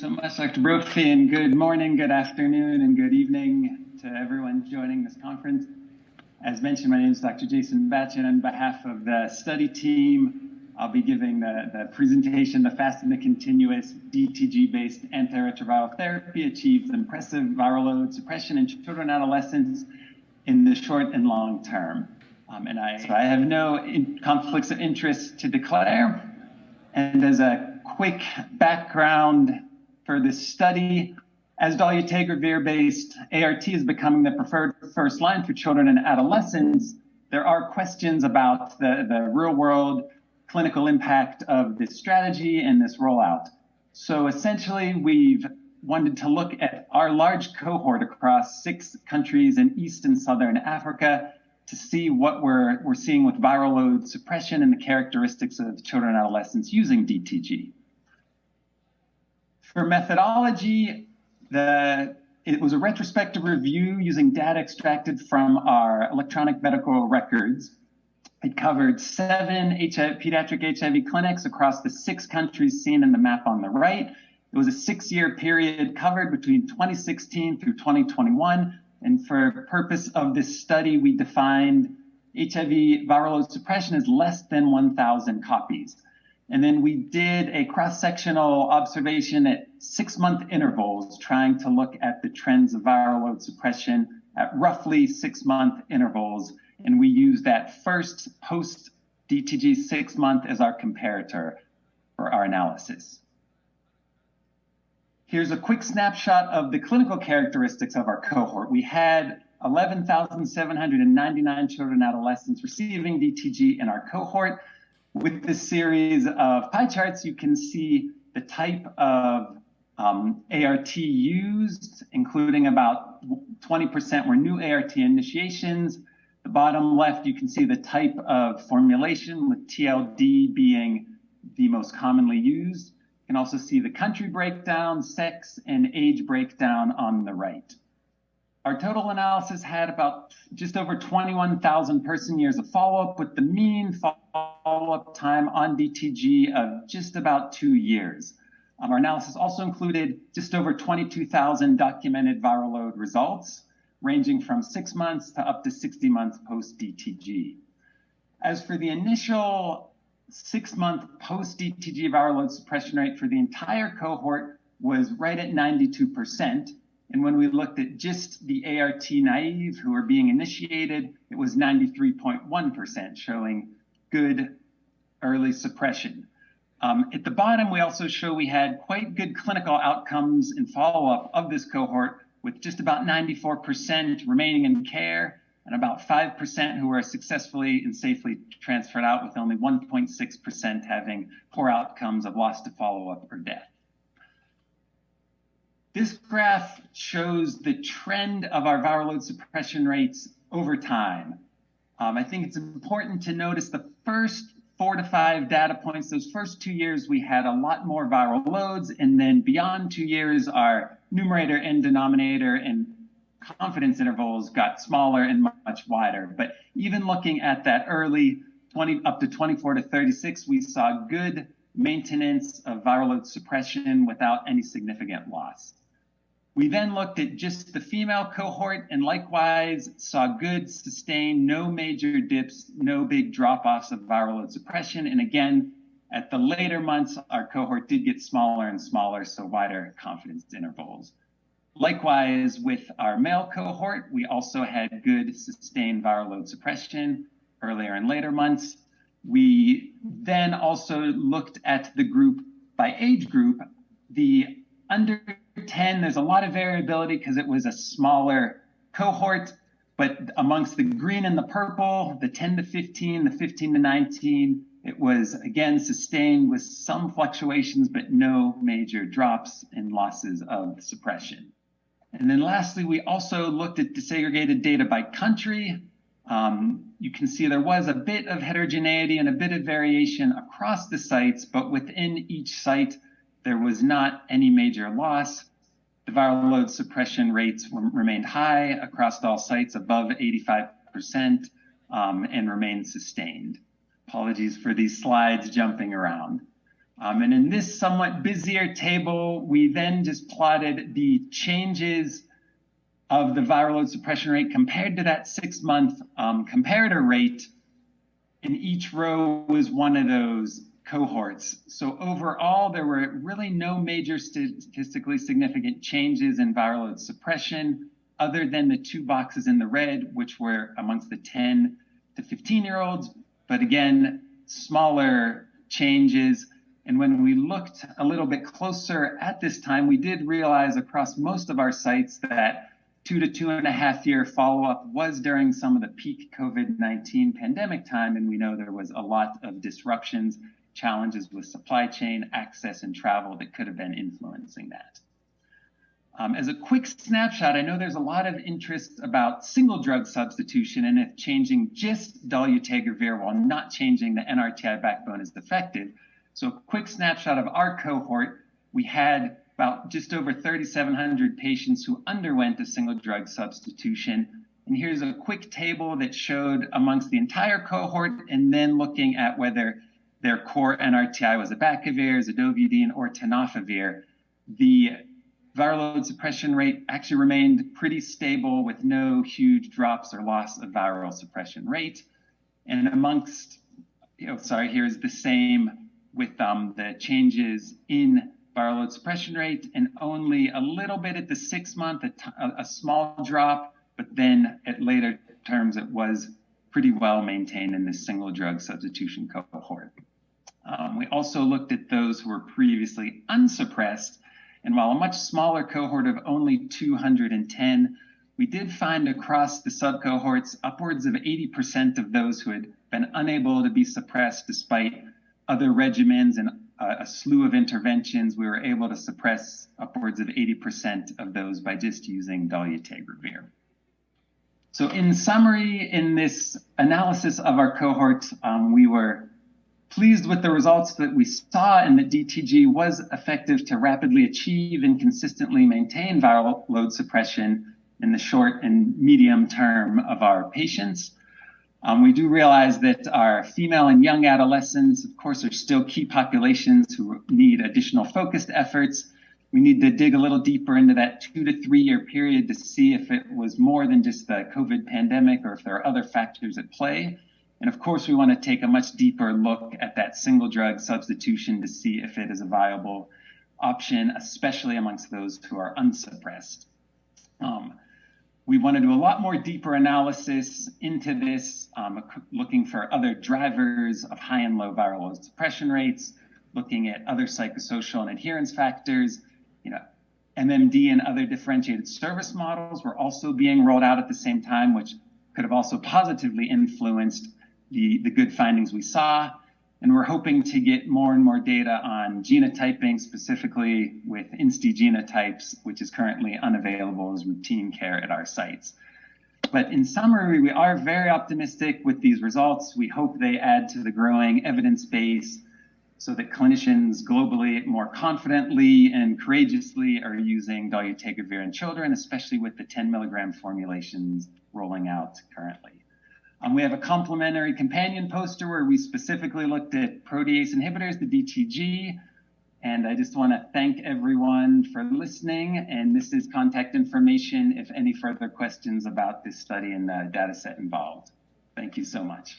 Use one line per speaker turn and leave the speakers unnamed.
so much, Dr. Brophy, and good morning, good afternoon, and good evening to everyone joining this conference. As mentioned, my name is Dr. Jason Batchin. On behalf of the study team, I'll be giving the presentation, The Fast and the Continuous DTG-based antiretroviral therapy achieves impressive viral load suppression in children and adolescents in the short and long term. So I have no conflicts of interest to declare. And as a quick background for this study, as dolutegravir-based ART is becoming the preferred first line for children and adolescents, there are questions about the real-world clinical impact of this strategy and this rollout. So essentially, we've wanted to look at our large cohort across 6 countries in East and Southern Africa to see what we're seeing with viral load suppression and the characteristics of children and adolescents using DTG. For methodology, it was a retrospective review using data extracted from our electronic medical records. It covered 7 pediatric HIV clinics across the 6 countries seen in the map on the right. It was a 6-year period covered between 2016 through 2021. And for purpose of this study, we defined HIV viral load suppression as less than 1,000 copies. And then we did a cross-sectional observation at 6-month intervals, trying to look at the trends of viral load suppression at roughly 6-month intervals. And we used that first post-DTG 6-month as our comparator for our analysis. Here's a quick snapshot of the clinical characteristics of our cohort. We had 11,799 children and adolescents receiving DTG in our cohort. With this series of pie charts, you can see the type of ART used, including about 20% were new ART initiations. The bottom left, you can see the type of formulation, with TLD being the most commonly used. You can also see the country breakdown, sex, and age breakdown on the right. Our total analysis had about just over 21,000 person years of follow-up, with the mean follow-up time on DTG of just about 2 years. Our analysis also included just over 22,000 documented viral load results, ranging from 6 months to up to 60 months post-DTG. As for the initial 6-month post-DTG viral load suppression rate for the entire cohort was right at 92%. And when we looked at just the ART naive who were being initiated, it was 93.1%, showing good early suppression. At the bottom, we also show we had quite good clinical outcomes in follow-up of this cohort, with just about 94% remaining in care and about 5% who were successfully and safely transferred out, with only 1.6% having poor outcomes of loss to follow-up or death. This graph shows the trend of our viral load suppression rates over time. I think it's important to notice the first 4 to 5 data points. Those first 2 years, we had a lot more viral loads, and then beyond 2 years, our numerator and denominator and confidence intervals got smaller and much wider. But even looking at that early 20 up to 24 to 36, we saw good maintenance of viral load suppression without any significant loss. We then looked at just the female cohort and likewise saw good, sustained, no major dips, no big drop-offs of viral load suppression. And again, at the later months, our cohort did get smaller and smaller, so wider confidence intervals. Likewise, with our male cohort, we also had good, sustained viral load suppression earlier and later months. We then also looked at the group by age group. The under 10, there's a lot of variability because it was a smaller cohort, but amongst the green and the purple, the 10 to 15, the 15 to 19, it was again sustained with some fluctuations, but no major drops and losses of suppression. And then lastly, we also looked at disaggregated data by country. You can see there was a bit of heterogeneity and a bit of variation across the sites, but within each site, there was not any major loss. The viral load suppression rates remained high across all sites, above 85%, and remained sustained. Apologies for these slides jumping around. And in this somewhat busier table, we then just plotted the changes of the viral load suppression rate compared to that 6-month comparator rate. And each row was one of those cohorts. So overall, there were really no major statistically significant changes in viral load suppression, other than the 2 boxes in the red, which were amongst the 10 to 15-year-olds. But again, smaller changes. And when we looked a little bit closer at this time, we did realize across most of our sites that 2 to 2.5 year follow-up was during some of the peak COVID-19 pandemic time, and we know there was a lot of disruptions, challenges with supply chain, access, and travel that could have been influencing that. As a quick snapshot, I know there's a lot of interest about single drug substitution and if changing just dolutegravir while not changing the NRTI backbone is effective. So a quick snapshot of our cohort, we had about just over 3,700 patients who underwent a single drug substitution. And here's a quick table that showed amongst the entire cohort and then looking at whether their core NRTI was abacavir, zidovudine, or tenofovir. The viral load suppression rate actually remained pretty stable with no huge drops or loss of viral suppression rate. And amongst, here's the same with the changes in viral load suppression rate, and only a little bit at the 6-month, a small drop, but then at later terms, it was pretty well maintained in this single drug substitution cohort. We also looked at those who were previously unsuppressed, and while a much smaller cohort of only 210, we did find across the subcohorts upwards of 80% of those who had been unable to be suppressed despite other regimens and a slew of interventions. We were able to suppress upwards of 80% of those by just using dolutegravir. So in summary, in this analysis of our cohort, we were pleased with the results that we saw, and that DTG was effective to rapidly achieve and consistently maintain viral load suppression in the short and medium term of our patients. We do realize that our female and young adolescents, of course, are still key populations who need additional focused efforts. We need to dig a little deeper into that 2 to 3 year period to see if it was more than just the COVID pandemic or if there are other factors at play. And of course, we want to take a much deeper look at that single drug substitution to see if it is a viable option, especially amongst those who are unsuppressed. We want to do a lot more deeper analysis into this, looking for other drivers of high and low viral load suppression rates, looking at other psychosocial and adherence factors. MMD and other differentiated service models were also being rolled out at the same time, which could have also positively influenced the good findings we saw. And we're hoping to get more and more data on genotyping, specifically with INSTI genotypes, which is currently unavailable as routine care at our sites. But in summary, we are very optimistic with these results. We hope they add to the growing evidence base so that clinicians globally more confidently and courageously are using dolutegravir in children, especially with the 10 milligram formulations rolling out currently. We have a complementary companion poster where we specifically looked at protease inhibitors, the DTG. And I just want to thank everyone for listening. And this is contact information if any further questions about this study and the data set involved. Thank you so much.